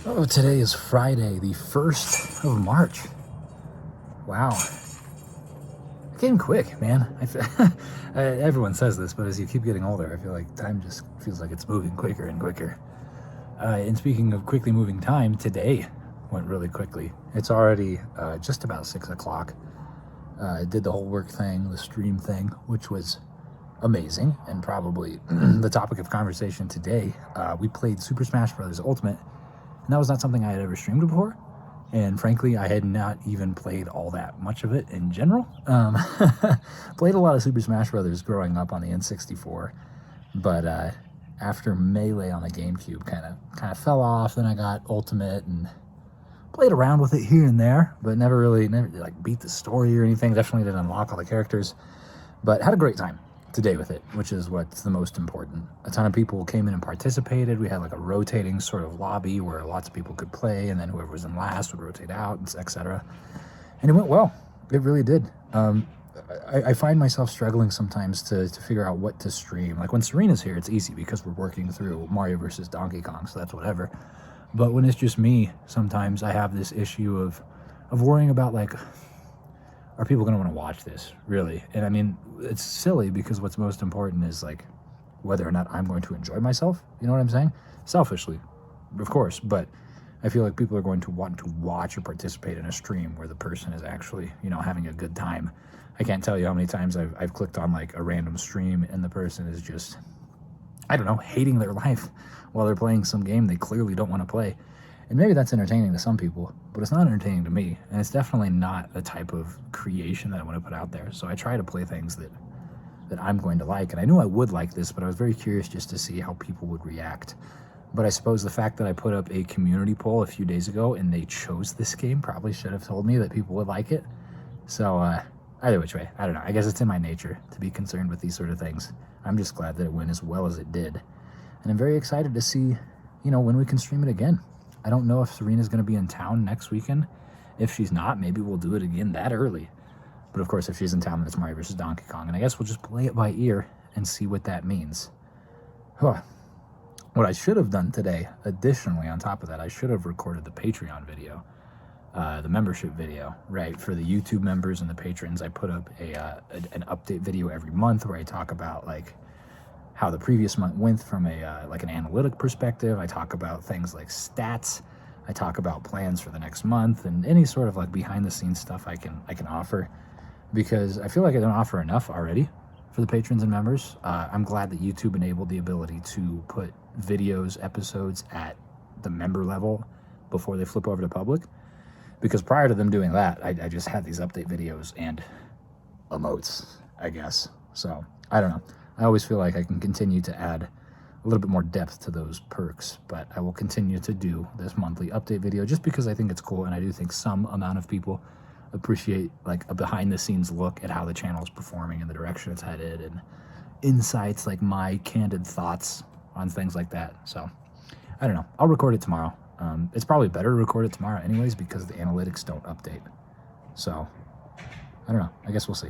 Oh, today is Friday, the 1st of March. Wow. It came quick, man. Everyone says this, but as you keep getting older, I feel like time just feels like it's moving quicker and quicker. And speaking of quickly moving time, today went really quickly. It's already just about 6 o'clock. I did the whole work thing, the stream thing, which was amazing, and probably the topic of conversation today. We played Super Smash Bros. Ultimate, and that was not something I had ever streamed before. And frankly, I had not even played all that much of it in general. Played a lot of Super Smash Bros. Growing up on the N64, but after Melee on the GameCube kind of fell off. Then I got Ultimate and played around with it here and there, but never like beat the story or anything. Definitely didn't unlock all the characters, but had a great time today with it, which is what's the most important. A ton of people came in and participated. We had like a rotating sort of lobby where lots of people could play, and then whoever was in last would rotate out, etc. And it went well. It really did. I find myself struggling sometimes to figure out what to stream. Like when Serena's here, it's easy because we're working through Mario versus Donkey Kong, so that's whatever. But when it's just me, sometimes I have this issue of worrying about, like, are people going to want to watch this, really? And I mean, it's silly because what's most important is, like, whether or not I'm going to enjoy myself. You know what I'm saying? Selfishly, of course, but I feel like people are going to want to watch or participate in a stream where the person is actually, having a good time. I can't tell you how many times I've clicked on, like, a random stream and the person is just, I don't know, hating their life while they're playing some game they clearly don't want to play. And maybe that's entertaining to some people, but it's not entertaining to me. And it's definitely not the type of creation that I want to put out there. So I try to play things that I'm going to like. And I knew I would like this, but I was very curious just to see how people would react. But I suppose the fact that I put up a community poll a few days ago and they chose this game probably should have told me that people would like it. So either which way, I don't know. I guess it's in my nature to be concerned with these sort of things. I'm just glad that it went as well as it did. And I'm very excited to see, when we can stream it again. I don't know if Serena's going to be in town next weekend. If she's not, maybe we'll do it again that early. But of course, if she's in town, then it's Mario vs. Donkey Kong. And I guess we'll just play it by ear and see what that means. Huh. What I should have done today, additionally, on top of that, I should have recorded the Patreon video, the membership video, right? For the YouTube members and the patrons, I put up an update video every month where I talk about, like, how the previous month went from an analytic perspective. I talk about things like stats. I talk about plans for the next month and any sort of, like, behind the scenes stuff I can offer, because I feel like I don't offer enough already for the patrons and members. I'm glad that YouTube enabled the ability to put videos, episodes at the member level before they flip over to public, because prior to them doing that, I just had these update videos and emotes, I guess. So I don't know. I always feel like I can continue to add a little bit more depth to those perks, but I will continue to do this monthly update video just because I think it's cool, and I do think some amount of people appreciate, like, a behind-the-scenes look at how the channel is performing and the direction it's headed, and insights, like my candid thoughts on things like that. So I don't know. I'll record it tomorrow. It's probably better to record it tomorrow anyways because the analytics don't update. So I don't know. I guess we'll see.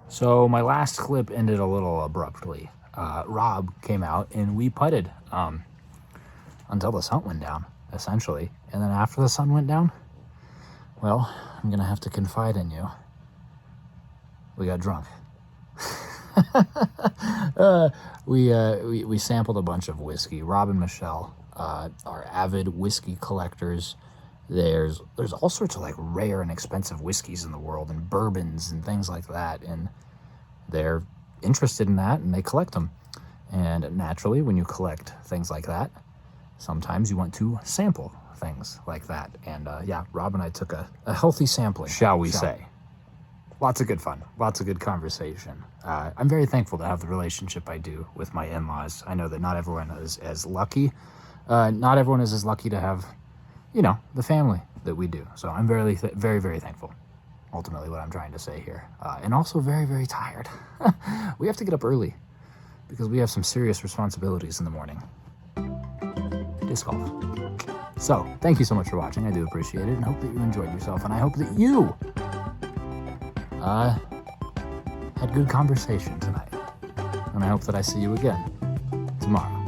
So my last clip ended a little abruptly. Rob came out and we putted until the sun went down, essentially. And then after the sun went down, well, I'm going to have to confide in you. We got drunk. We sampled a bunch of whiskey. Rob and Michelle are avid whiskey collectors. There's all sorts of, like, rare and expensive whiskeys in the world, and bourbons and things like that, and they're interested in that and they collect them. And naturally, when you collect things like that, sometimes you want to sample things like that. And yeah, Rob and I took a healthy sampling, shall we say. Lots of good fun, lots of good conversation. I'm very thankful to have the relationship I do with my in-laws. I know that not everyone is as lucky. Not everyone is as lucky to have, the family that we do. So I'm very, very, very thankful. Ultimately, what I'm trying to say here. And also very, very tired. We have to get up early because we have some serious responsibilities in the morning. Disc golf. So, thank you so much for watching. I do appreciate it and hope that you enjoyed yourself. And I hope that you had good conversation tonight. And I hope that I see you again tomorrow.